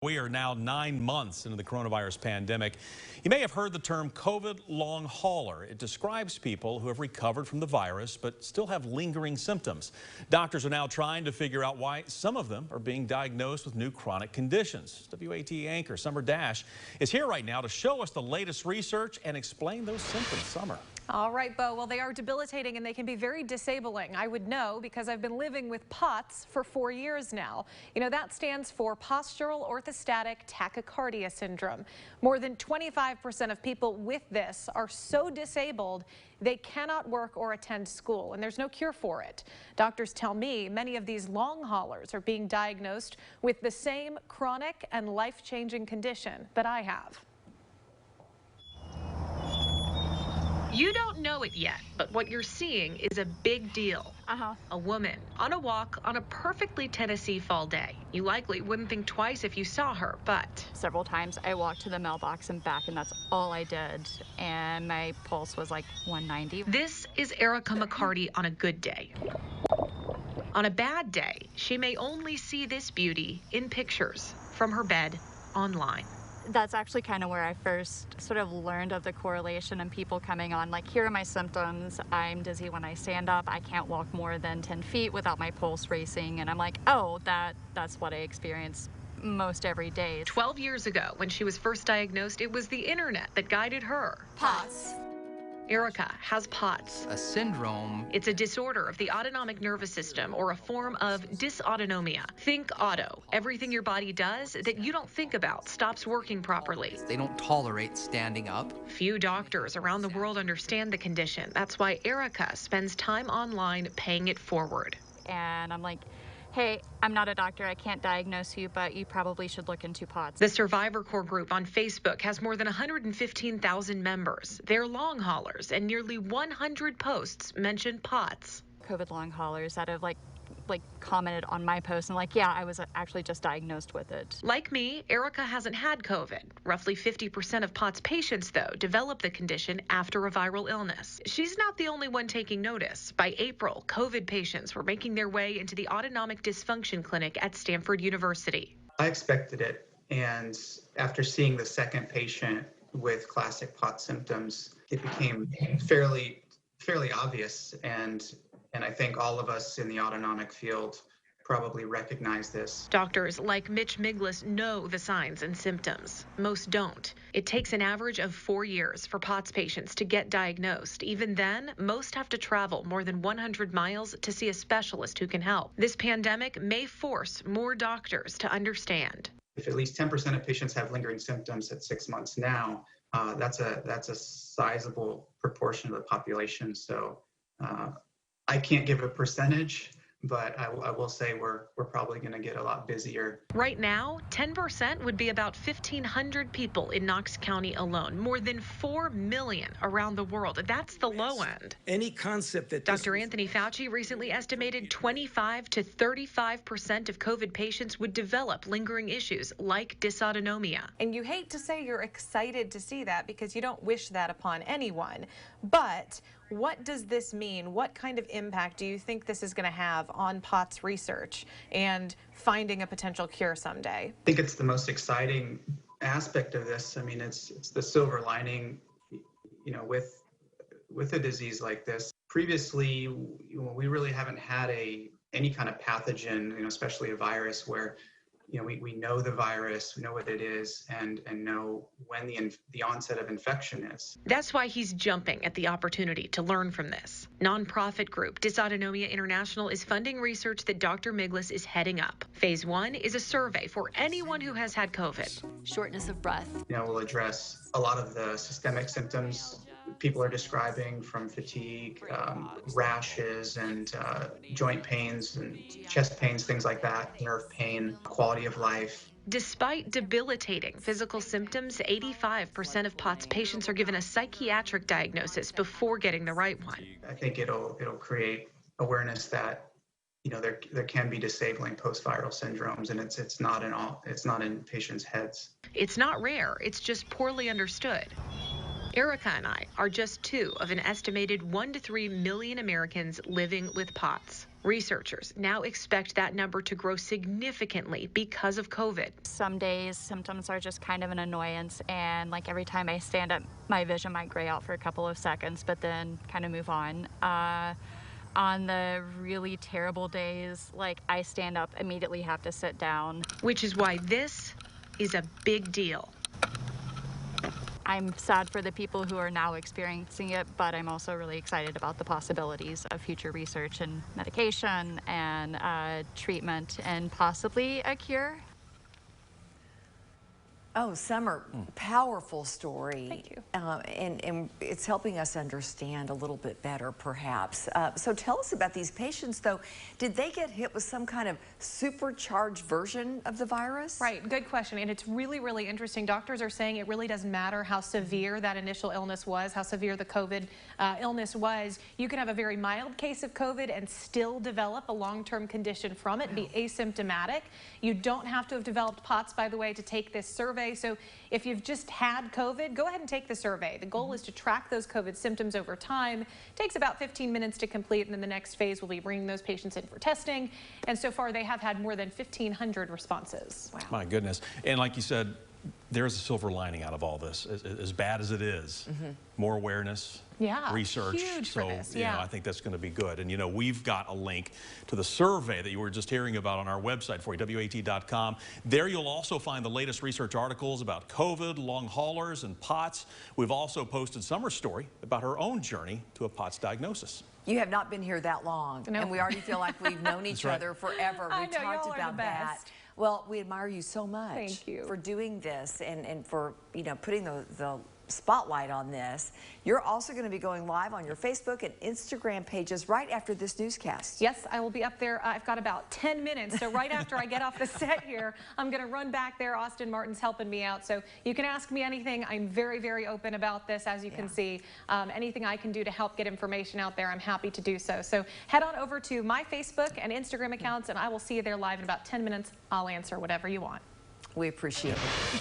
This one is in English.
We are now 9 months into the coronavirus pandemic. You may have heard the term COVID long hauler. It describes people who have recovered from the virus but still have lingering symptoms. Doctors are now trying to figure out why some of them are being diagnosed with new chronic conditions. WATE anchor Summer Dash is here right now to show us the latest research and explain those symptoms. Summer. All right, Bo. Well, they are debilitating and they can be very disabling. I would know because I've been living with POTS for 4 years now. You know, that stands for postural orthostatic tachycardia syndrome. More than 25% of people with this are so disabled they cannot work or attend school, and there's no cure for it. Doctors tell me many of these long haulers are being diagnosed with the same chronic and life-changing condition that I have. You don't know it yet, but what you're seeing is a big deal. A woman on a walk on a perfectly Tennessee fall day. You likely wouldn't think twice if you saw her, but several times I walked to the mailbox and back, and that's all I did. And my pulse was like 190. This is Erica McCarty on a good day. On a bad day, she may only see this beauty in pictures from her bed online. That's actually kind of where I first sort of learned of the correlation and people coming on, like, here are my symptoms. I'm dizzy when I stand up. I can't walk more than 10 feet without my pulse racing. And I'm like, oh, that's what I experience most every day. 12 years ago, when she was first diagnosed, it was the internet that guided her. POTS. Erica has POTS. A syndrome. It's a disorder of the autonomic nervous system, or a form of dysautonomia. Think auto. Everything your body does that you don't think about stops working properly. They don't tolerate standing up. Few doctors around the world understand the condition. That's why Erica spends time online paying it forward. And I'm like, hey, I'm not a doctor, I can't diagnose you, but you probably should look into POTS. The Survivor Corps group on Facebook has more than 115,000 members. They're long haulers, and nearly 100 posts mention POTS. COVID long haulers that have like commented on my post and like, yeah, I was actually just diagnosed with it. Like me, Erica hasn't had COVID. Roughly 50% of POTS patients, though, develop the condition after a viral illness. She's not the only one taking notice. By April, COVID patients were making their way into the autonomic dysfunction clinic at Stanford University. I expected it, and after seeing the second patient with classic POTS symptoms, it became fairly obvious, and I think all of us in the autonomic field probably recognize this. Doctors like Mitch Miglis know the signs and symptoms. Most don't. It takes an average of 4 years for POTS patients to get diagnosed. Even then, most have to travel more than 100 miles to see a specialist who can help. This pandemic may force more doctors to understand. If at least 10% of patients have lingering symptoms at 6 months now, that's a sizable proportion of the population. So I can't give a percentage, but I will say we're probably going to get a lot busier. Right now, 10% would be about 1,500 people in Knox County alone, more than 4 million around the world. That's the low end. Any concept that Dr. Anthony Fauci recently estimated 25 to 35% of COVID patients would develop lingering issues like dysautonomia. And you hate to say you're excited to see that because you don't wish that upon anyone. But what does this mean? What kind of impact do you think this is going to have on POTS research and finding a potential cure someday? I think it's the most exciting aspect of this. I mean, it's the silver lining, you know, with a disease like this. Previously, we really haven't had any kind of pathogen, you know, especially a virus where, you know, we know the virus, we know what it is, and know when the onset of infection is. That's why he's jumping at the opportunity to learn from this. Nonprofit group Dysautonomia International is funding research that Dr. Miglis is heading up. Phase 1 is a survey for anyone who has had COVID. Shortness of breath. You know, we'll address a lot of the systemic symptoms people are describing, from fatigue, rashes, and joint pains and chest pains, things like that, nerve pain, quality of life. Despite debilitating physical symptoms, 85% of POTS patients are given a psychiatric diagnosis before getting the right one. I think it'll create awareness that, you know, there can be disabling post-viral syndromes, and it's not in patients' heads. It's not rare, it's just poorly understood. Erica and I are just two of an estimated 1 to 3 million Americans living with POTS. Researchers now expect that number to grow significantly because of COVID. Some days symptoms are just kind of an annoyance, and like every time I stand up, my vision might gray out for a couple of seconds, but then kind of move on. On the really terrible days, like I stand up, immediately have to sit down. Which is why this is a big deal. I'm sad for the people who are now experiencing it, but I'm also really excited about the possibilities of future research and medication and treatment and possibly a cure. Oh, Summer, powerful story. Thank you. And it's helping us understand a little bit better, perhaps. So tell us about these patients, though. Did they get hit with some kind of supercharged version of the virus? Right, good question. And it's really, really interesting. Doctors are saying it really doesn't matter how severe that initial illness was, how severe the COVID illness was. You can have a very mild case of COVID and still develop a long-term condition from it, be asymptomatic. You don't have to have developed POTS, by the way, to take this survey. So if you've just had COVID, go ahead and take the survey. The goal is to track those COVID symptoms over time. It takes about 15 minutes to complete, and then the next phase will be bringing those patients in for testing. And so far, they have had more than 1,500 responses. Wow. My goodness. And like you said, there's a silver lining out of all this. As bad as it is, more awareness, research. Huge for this, you know, I think that's going to be good. And, you know, we've got a link to the survey that you were just hearing about on our website for you, WATE.com. There you'll also find the latest research articles about COVID, long haulers, and POTS. We've also posted Summer's story about her own journey to a POTS diagnosis. You have not been here that long, and we already feel like we've known each other forever. I We know, talked y'all are about the that. best. Well, we admire you so much. Thank you. For doing this and for, you know, putting the spotlight on this. You're also going to be going live on your Facebook and Instagram pages right after this newscast. Yes, I will be up there. I've got about 10 minutes. So right after I get off the set here, I'm going to run back there. Austin Martin's helping me out. So you can ask me anything. I'm very, very open about this, as you can see. Anything I can do to help get information out there, I'm happy to do so. So head on over to my Facebook and Instagram accounts, and I will see you there live in about 10 minutes. I'll answer whatever you want. We appreciate it.